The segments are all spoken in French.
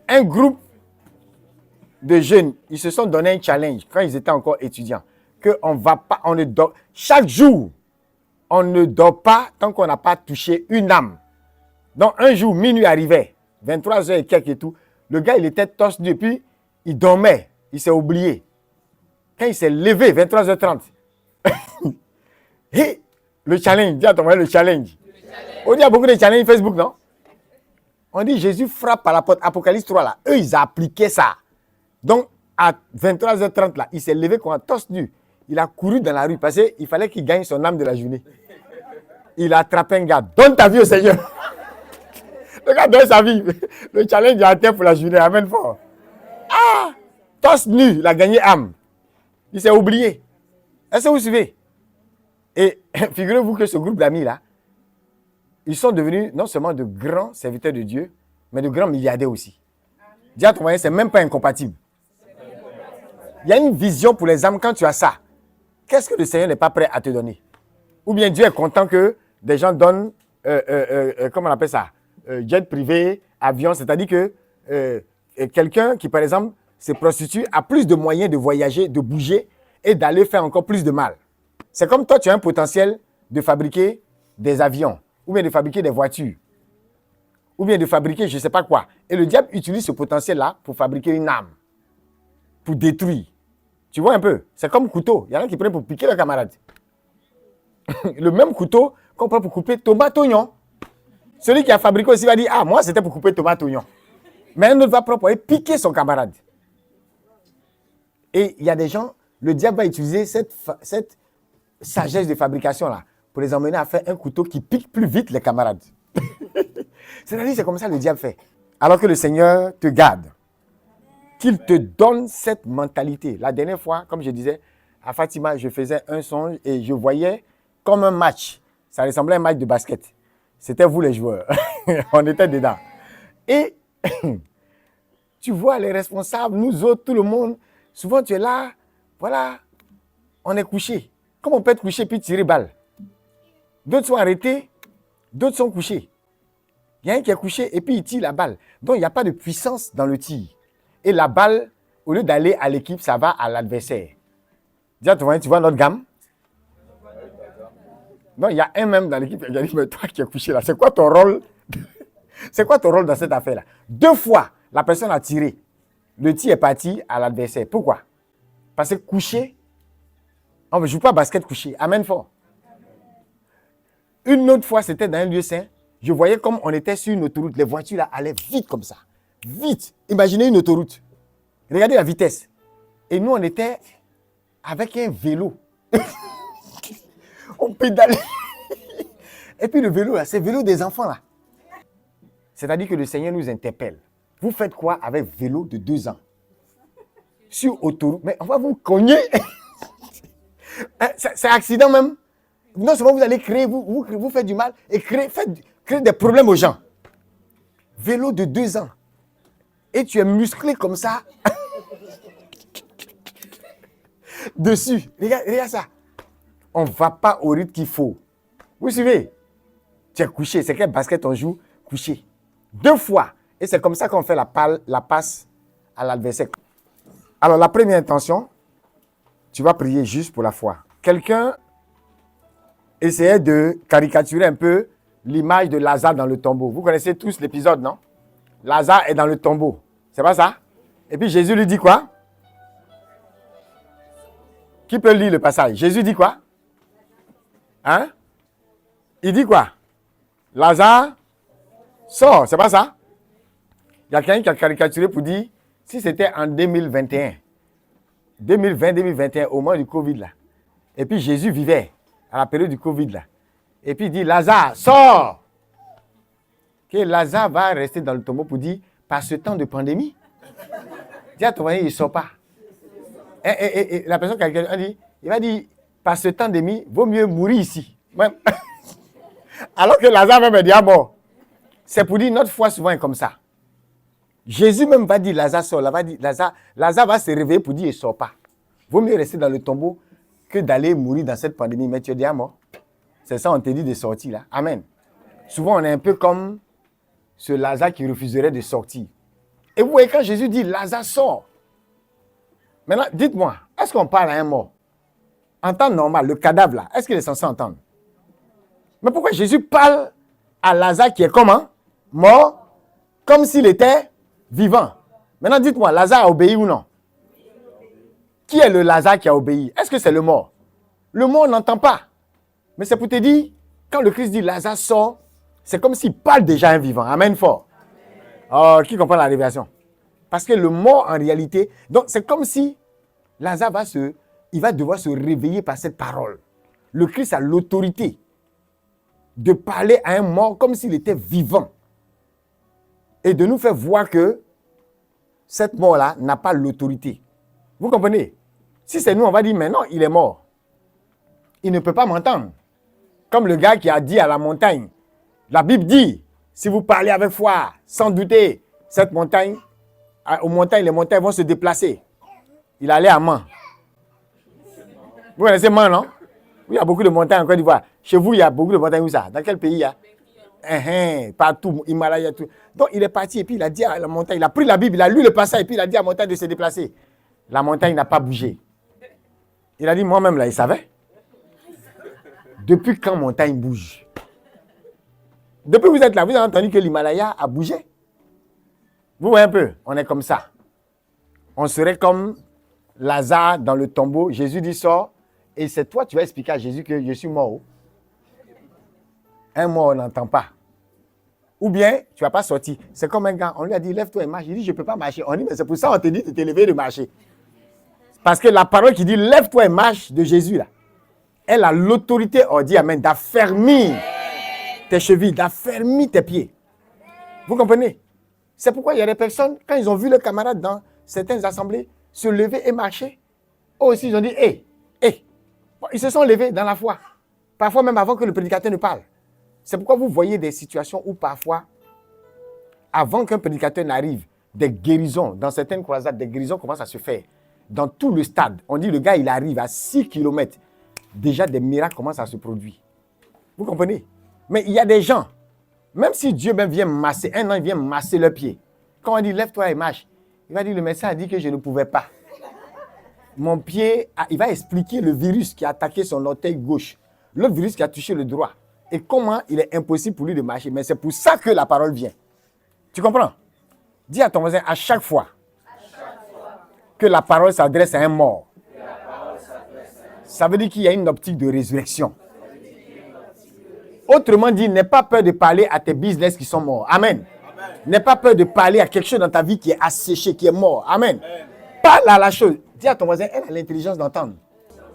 un groupe de jeunes, ils se sont donné un challenge quand ils étaient encore étudiants. On ne dort, chaque jour, on ne dort pas tant qu'on n'a pas touché une âme. Donc un jour, minuit arrivait, 23h et quelques et tout, le gars il était torse nu et puis il dormait, il s'est oublié. Quand il s'est levé, 23h30, et le challenge, dis à ton frère le challenge. On dit il y a beaucoup de challenges Facebook, non? On dit Jésus frappe à la porte, Apocalypse 3 là. Eux, ils ont appliqué ça. Donc, à 23h30 là, il s'est levé comme un torse nu. Il a couru dans la rue parce qu'il fallait qu'il gagne son âme de la journée. Il a attrapé un gars. Donne ta vie au Seigneur. Le gars donne sa vie. Le challenge est atteint pour la journée. Amen fort. Ah! Torse nu, il a gagné âme. Il s'est oublié. Est-ce que vous suivez? Et figurez-vous que ce groupe d'amis là, ils sont devenus non seulement de grands serviteurs de Dieu, mais de grands milliardaires aussi. Dis à ton moyen, c'est même pas incompatible. Il y a une vision pour les âmes quand tu as ça. Qu'est-ce que le Seigneur n'est pas prêt à te donner? Ou bien Dieu est content que des gens donnent, comment on appelle ça, jet privé, avion, c'est-à-dire que quelqu'un qui, par exemple, se prostitue a plus de moyens de voyager, de bouger et d'aller faire encore plus de mal. C'est comme toi, tu as un potentiel de fabriquer des avions, ou bien de fabriquer des voitures, ou bien de fabriquer je ne sais pas quoi. Et le diable utilise ce potentiel-là pour fabriquer une âme, pour détruire. Tu vois un peu? C'est comme couteau. Il y en a qui prennent pour piquer leur camarade. Le même couteau qu'on prend pour couper tomate, oignon. Celui qui a fabriqué aussi va dire, ah, moi, c'était pour couper tomate, oignon. Mais un autre va prendre pour aller piquer son camarade. Et il y a des gens, le diable va utiliser cette sagesse de fabrication-là pour les emmener à faire un couteau qui pique plus vite les camarades. C'est-à-dire, c'est comme ça que le diable fait. Alors que le Seigneur te garde. Qu'il te donne cette mentalité. La dernière fois, comme je disais, à Fatima, je faisais un songe et je voyais comme un match. Ça ressemblait à un match de basket. C'était vous les joueurs. On était dedans. Et tu vois les responsables, nous autres, tout le monde. Souvent, tu es là, voilà, on est couché. Comment on peut être couché puis tirer balle? D'autres sont arrêtés, d'autres sont couchés. Il y a un qui est couché et puis il tire la balle. Donc, il n'y a pas de puissance dans le tir. Et la balle, au lieu d'aller à l'équipe, ça va à l'adversaire. Déjà, tu vois notre gamme? Non, il y a un même dans l'équipe qui a dit, mais toi qui es couché là, c'est quoi ton rôle? C'est quoi ton rôle dans cette affaire-là? 2 fois, la personne a tiré. Le tir est parti à l'adversaire. Pourquoi? Parce que couché, on ne joue pas basket couché. Amen fort. Une autre fois, c'était dans un lieu saint. Je voyais comme on était sur une autoroute. Les voitures là allaient vite comme ça. Vite. Imaginez une autoroute. Regardez la vitesse. Et nous, on était avec un vélo. On pédalait. Et puis le vélo là, c'est le vélo des enfants là. C'est-à-dire que le Seigneur nous interpelle. Vous faites quoi avec vélo de 2 ans? Sur autoroute. Mais on va vous cogner. C'est accident même. Non seulement vous allez créer, vous faites du mal et créer des problèmes aux gens. Vélo de 2 ans. Et tu es musclé comme ça. Dessus. Regarde ça. On ne va pas au rythme qu'il faut. Vous suivez? Tu es couché. C'est quel basket on joue? Couché. 2 fois. Et c'est comme ça qu'on fait la passe à l'adversaire. Alors, la première intention, tu vas prier juste pour la foi. Quelqu'un essayait de caricaturer un peu l'image de Lazare dans le tombeau. Vous connaissez tous l'épisode, non? Lazare est dans le tombeau. C'est pas ça? Et puis Jésus lui dit quoi? Qui peut lire le passage? Jésus dit quoi? Hein? Il dit quoi? Lazare sort. C'est pas ça? Il y a quelqu'un qui a caricaturé pour dire, si c'était en 2021, 2020-2021, au moment du Covid là, et puis Jésus vivait à la période du Covid là, et puis il dit, Lazare, sors! Que Lazare va rester dans le tombeau pour dire, par ce temps de pandémie, dis à ton voisin, il ne sort pas. Et la personne qui a dit, il va dire, par ce temps de pandémie, vaut mieux mourir ici. Alors que Lazare même dit, ah bon, c'est pour dire, notre foi souvent est comme ça. Jésus même va dire, Lazare sort. Lazare va se réveiller pour dire, il ne sort pas. Vaut mieux rester dans le tombeau que d'aller mourir dans cette pandémie. Mais tu es déjà mort. C'est ça, on te dit de sortir là. Amen. Souvent, on est un peu comme ce Lazare qui refuserait de sortir. Et vous voyez, quand Jésus dit Lazare sort. Maintenant, dites-moi, est-ce qu'on parle à un mort? En temps normal, le cadavre là, est-ce qu'il est censé entendre? Mais pourquoi Jésus parle à Lazare qui est comment? Mort, comme s'il était vivant. Maintenant, dites-moi, Lazare a obéi ou non? Qui est le Lazare qui a obéi? Est-ce que c'est le mort? Le mort n'entend pas. Mais c'est pour te dire, quand le Christ dit Lazare sort, c'est comme s'il parle déjà à un vivant. Amen fort. Oh, qui comprend la révélation? Parce que le mort, en réalité, donc c'est comme si Lazare va devoir se réveiller par cette parole. Le Christ a l'autorité de parler à un mort comme s'il était vivant. Et de nous faire voir que cette mort-là n'a pas l'autorité. Vous comprenez? Si c'est nous, on va dire, mais non, il est mort. Il ne peut pas m'entendre. Comme le gars qui a dit à la montagne, la Bible dit, si vous parlez avec foi, sans douter, cette montagne, les montagnes vont se déplacer. Il allait à Man. Vous connaissez Man, non? Oui, il y a beaucoup de montagnes en Côte d'Ivoire. Chez vous, il y a beaucoup de montagnes. Où ça? Dans quel pays il y a? Partout, Himalaya, tout. Donc, il est parti et puis il a dit à la montagne, il a pris la Bible, il a lu le passage et puis il a dit à la montagne de se déplacer. La montagne n'a pas bougé. Il a dit, moi-même, là, il savait. Depuis quand montagne bouge? Depuis que vous êtes là, vous avez entendu que l'Himalaya a bougé? Vous voyez un peu, on est comme ça. On serait comme Lazare dans le tombeau. Jésus dit, sors. Et c'est toi, tu vas expliquer à Jésus que je suis mort. Un mort, on n'entend pas. Ou bien, tu ne vas pas sortir. C'est comme un gars, on lui a dit, lève-toi et marche. Il dit, je ne peux pas marcher. On dit, mais c'est pour ça qu'on te dit de te lever et de marcher. Parce que la parole qui dit, lève-toi et marche de Jésus, là, elle a l'autorité, on dit, amen, d'affermir tes chevilles, d'affermir tes pieds. Vous comprenez? C'est pourquoi il y a des personnes, quand ils ont vu leurs camarades dans certaines assemblées se lever et marcher, eux aussi, ils ont dit, hé. Ils se sont levés dans la foi. Parfois même avant que le prédicateur ne parle. C'est pourquoi vous voyez des situations où parfois, avant qu'un prédicateur n'arrive, des guérisons, dans certaines croisades, des guérisons commencent à se faire. Dans tout le stade, on dit le gars, il arrive à 6 km. Déjà, des miracles commencent à se produire. Vous comprenez? Mais il y a des gens, même si Dieu même vient masser, un an, il vient masser le pied. Quand on dit, lève-toi et marche, il va dire, le médecin a dit que je ne pouvais pas. Mon pied, il va expliquer le virus qui a attaqué son orteil gauche, le virus qui a touché le droit, et comment il est impossible pour lui de marcher. Mais c'est pour ça que la parole vient. Tu comprends? Dis à ton voisin, à chaque fois que la parole s'adresse à un mort, ça veut dire qu'il y a une optique de résurrection. Autrement dit, n'aie pas peur de parler à tes business qui sont morts. Amen. N'aie pas peur de parler à quelque chose dans ta vie qui est asséché, qui est mort. Amen. Parle à la chose. Dis à ton voisin, elle a l'intelligence d'entendre.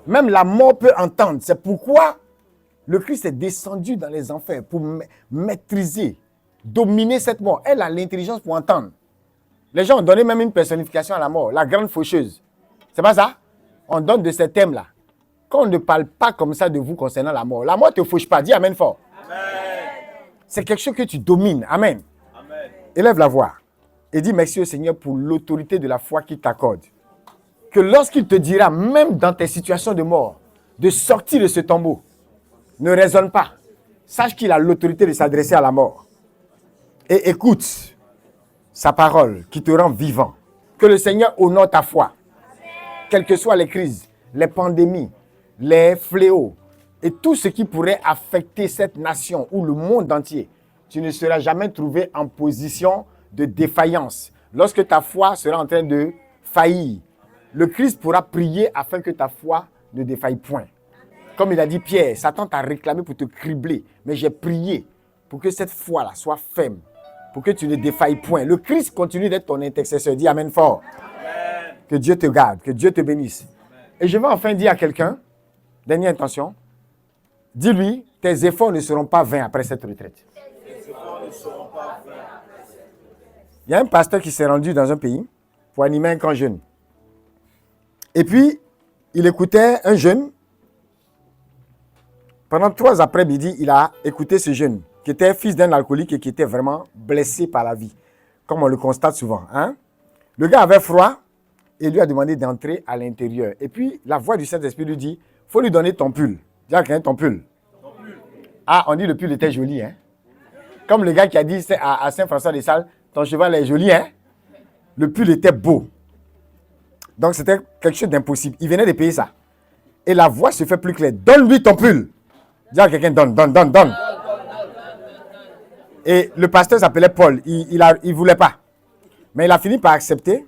Même la mort peut entendre. C'est pourquoi le Christ est descendu dans les enfers pour maîtriser, dominer cette mort. Elle a l'intelligence pour entendre. Les gens ont donné même une personnification à la mort, la grande faucheuse. C'est pas ça? On donne de ces thèmes-là. Quand on ne parle pas comme ça de vous concernant la mort ne te fauche pas. Dis amen fort. Amen. C'est quelque chose que tu domines. Amen. Amen. Élève la voix et dis merci au Seigneur pour l'autorité de la foi qu'il t'accorde. Que lorsqu'il te dira, même dans tes situations de mort, de sortir de ce tombeau, ne raisonne pas. Sache qu'il a l'autorité de s'adresser à la mort. Et écoute sa parole qui te rend vivant. Que le Seigneur honore ta foi. Quelles que soient les crises, les pandémies, les fléaux et tout ce qui pourrait affecter cette nation ou le monde entier, tu ne seras jamais trouvé en position de défaillance. Lorsque ta foi sera en train de faillir, le Christ pourra prier afin que ta foi ne défaille point. Comme il a dit Pierre, Satan t'a réclamé pour te cribler, mais j'ai prié pour que cette foi-là soit ferme, pour que tu ne défailles point. Le Christ continue d'être ton intercesseur. Dis amen fort. Amen. Que Dieu te garde, que Dieu te bénisse. Amen. Et je vais enfin dire à quelqu'un, dernière intention, dis-lui, tes efforts ne seront pas vains après cette retraite. Il y a un pasteur qui s'est rendu dans un pays pour animer un camp jeune. Et puis, il écoutait un jeune. Pendant 3 après-midi, il a écouté ce jeune qui était fils d'un alcoolique et qui était vraiment blessé par la vie, comme on le constate souvent. Hein? Le gars avait froid et lui a demandé d'entrer à l'intérieur. Et puis, la voix du Saint-Esprit lui dit, il faut lui donner ton pull. Dis à quelqu'un, ton pull. Ah, on dit le pull était joli. Hein? Comme le gars qui a dit à Saint-François de Sales, ton cheval est joli. Hein? Le pull était beau. Donc, c'était quelque chose d'impossible. Il venait de payer ça. Et la voix se fait plus claire. Donne-lui ton pull. Dis à quelqu'un, donne. Et le pasteur s'appelait Paul. Il ne voulait pas. Mais il a fini par accepter.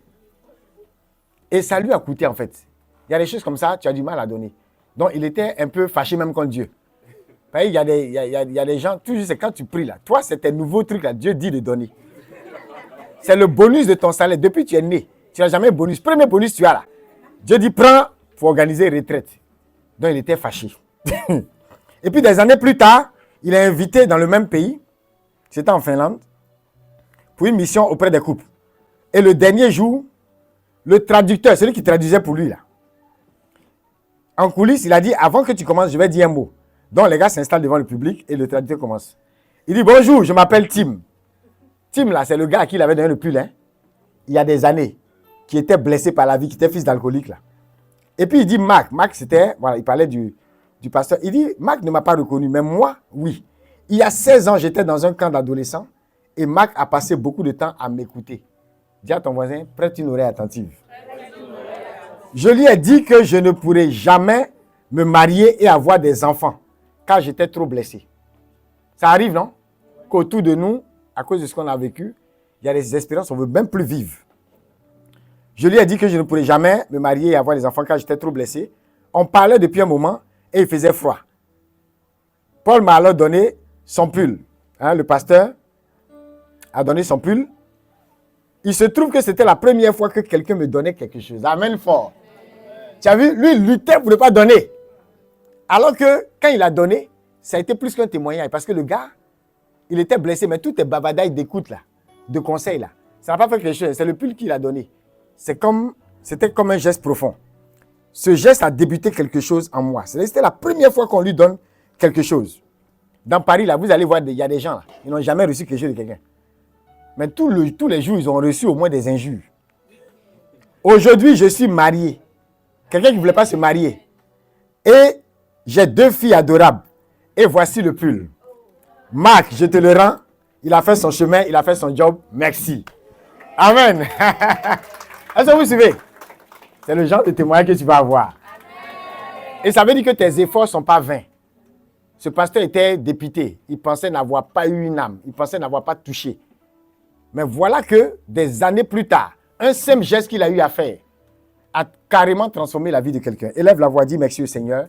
Et ça lui a coûté, en fait. Il y a des choses comme ça, tu as du mal à donner. Donc, il était un peu fâché même contre Dieu. Il y a des gens, toujours, c'est quand tu pries là. Toi, c'est tes nouveaux trucs là. Dieu dit de donner. C'est le bonus de ton salaire. Depuis que tu es né, tu n'as jamais bonus. Premier bonus, tu as là. Dieu dit, prends pour organiser retraite. Donc, il était fâché. Et puis, des années plus tard, il est invité dans le même pays. C'était en Finlande. Pour une mission auprès des couples. Et le dernier jour, le traducteur, celui qui traduisait pour lui là, en coulisses, il a dit, avant que tu commences, je vais dire un mot. Donc, les gars s'installent devant le public et le traducteur commence. Il dit, bonjour, je m'appelle Tim. Tim, là, c'est le gars à qui il avait donné le pull, hein, il y a des années, qui était blessé par la vie, qui était fils d'alcoolique, là. Et puis, il dit, Marc, c'était, voilà, il parlait du pasteur. Il dit, Marc ne m'a pas reconnu, mais moi, oui. Il y a 16 ans, j'étais dans un camp d'adolescents et Marc a passé beaucoup de temps à m'écouter. Dis à ton voisin, prête une oreille attentive. Je lui ai dit que je ne pourrais jamais me marier et avoir des enfants, car j'étais trop blessé. Ça arrive, non? Qu'autour de nous, à cause de ce qu'on a vécu, il y a des espérances, on ne veut même plus vivre. Je lui ai dit que je ne pourrais jamais me marier et avoir des enfants, car j'étais trop blessé. On parlait depuis un moment et il faisait froid. Paul m'a alors donné son pull. Hein, le pasteur a donné son pull. Il se trouve que c'était la première fois que quelqu'un me donnait quelque chose. Amen fort. Tu as vu, lui, il luttait pour ne pas donner. Alors que quand il a donné, ça a été plus qu'un témoignage. Parce que le gars, il était blessé, mais tout est babadaille d'écoute là, de conseils là. Ça n'a pas fait quelque chose, c'est le pull qu'il a donné. C'était comme un geste profond. Ce geste a débuté quelque chose en moi. C'était la première fois qu'on lui donne quelque chose. Dans Paris, là, vous allez voir, il y a des gens là, ils n'ont jamais reçu quelque chose de quelqu'un. Mais tous les jours, ils ont reçu au moins des injures. Aujourd'hui, je suis marié. Quelqu'un qui ne voulait pas se marier. Et j'ai 2 filles adorables. Et voici le pull. Marc, je te le rends. Il a fait son chemin, il a fait son job. Merci. Amen. Est-ce que vous suivez? C'est le genre de témoignage que tu vas avoir. Et ça veut dire que tes efforts ne sont pas vains. Ce pasteur était dépité. Il pensait n'avoir pas eu une âme. Il pensait n'avoir pas touché. Mais voilà que des années plus tard, un simple geste qu'il a eu à faire a carrément transformé la vie de quelqu'un. Élève la voix, dis merci au Seigneur.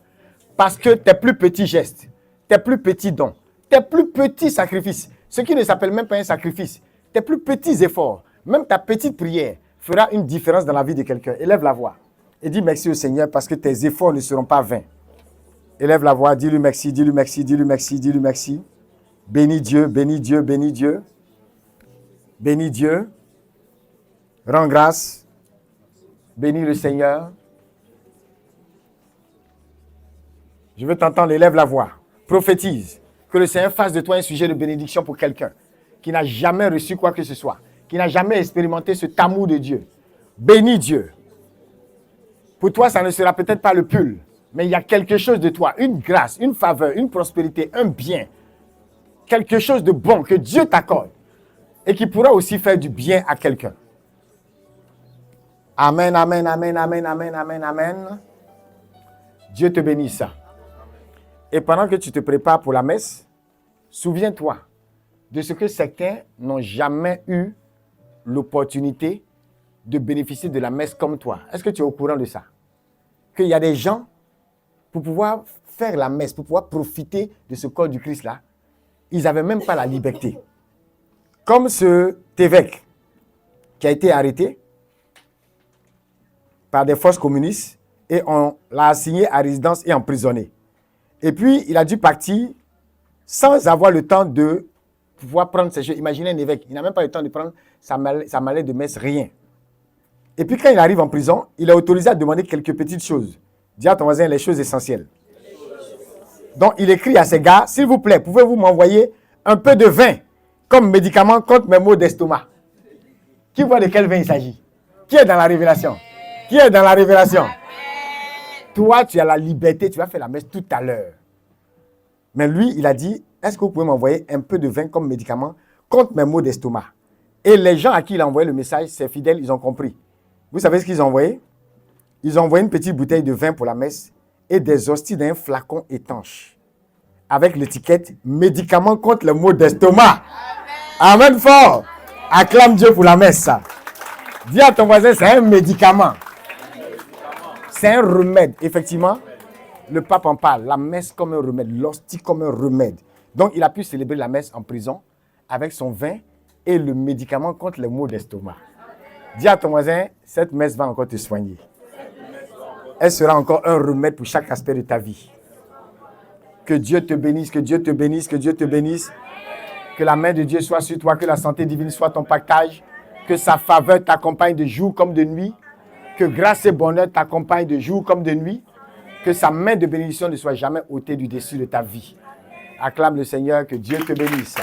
Parce que tes plus petits gestes, tes plus petits dons, tes plus petits sacrifices, ce qui ne s'appelle même pas un sacrifice, tes plus petits efforts, même ta petite prière fera une différence dans la vie de quelqu'un. Élève la voix et dis merci au Seigneur parce que tes efforts ne seront pas vains. Élève la voix, dis-lui merci, dis-lui merci, dis-lui merci, dis-lui merci. Bénis Dieu, bénis Dieu, bénis Dieu. Bénis Dieu. Rends grâce. Bénis le Seigneur. Je veux t'entendre, élève la voix. Prophétise. Que le Seigneur fasse de toi un sujet de bénédiction pour quelqu'un qui n'a jamais reçu quoi que ce soit, qui n'a jamais expérimenté cet amour de Dieu. Bénis Dieu. Pour toi, ça ne sera peut-être pas le pull, mais il y a quelque chose de toi, une grâce, une faveur, une prospérité, un bien, quelque chose de bon que Dieu t'accorde et qui pourra aussi faire du bien à quelqu'un. Amen, amen, amen, amen, amen, amen, amen. Dieu te bénisse. Et pendant que tu te prépares pour la messe, souviens-toi de ce que certains n'ont jamais eu l'opportunité de bénéficier de la messe comme toi. Est-ce que tu es au courant de ça? Qu'il y a des gens, pour pouvoir faire la messe, pour pouvoir profiter de ce corps du Christ-là, ils n'avaient même pas la liberté. Comme ce évêque qui a été arrêté par des forces communistes et on l'a assigné à résidence et emprisonné. Et puis, il a dû partir sans avoir le temps de pouvoir prendre ses choses. Imaginez un évêque, il n'a même pas le temps de prendre sa mallette de messe, rien. Et puis, quand il arrive en prison, il est autorisé à demander quelques petites choses. Dis à ton voisin les choses essentielles. Donc, il écrit à ces gars, s'il vous plaît, pouvez-vous m'envoyer un peu de vin comme médicament contre mes maux d'estomac? Qui voit de quel vin il s'agit? Qui est dans la révélation? Qui est dans la révélation? Toi, tu as la liberté, tu vas faire la messe tout à l'heure. Mais lui, il a dit, est-ce que vous pouvez m'envoyer un peu de vin comme médicament contre mes maux d'estomac? Et les gens à qui il a envoyé le message, ses fidèles, ils ont compris. Vous savez ce qu'ils ont envoyé? Ils ont envoyé une petite bouteille de vin pour la messe et des hosties d'un flacon étanche avec l'étiquette « Médicament contre le maux d'estomac ». Amen fort. Acclame Dieu pour la messe. Dis à ton voisin, c'est un médicament. C'est un remède. Effectivement, le pape en parle. La messe comme un remède, l'hostie comme un remède. Donc, il a pu célébrer la messe en prison avec son vin et le médicament contre les maux d'estomac. Dis à ton voisin, cette messe va encore te soigner. Elle sera encore un remède pour chaque aspect de ta vie. Que Dieu te bénisse, que Dieu te bénisse, que Dieu te bénisse. Que la main de Dieu soit sur toi, que la santé divine soit ton pactage. Que sa faveur t'accompagne de jour comme de nuit. Que grâce et bonheur t'accompagnent de jour comme de nuit. Que sa main de bénédiction ne soit jamais ôtée du dessus de ta vie. Acclame le Seigneur, que Dieu te bénisse.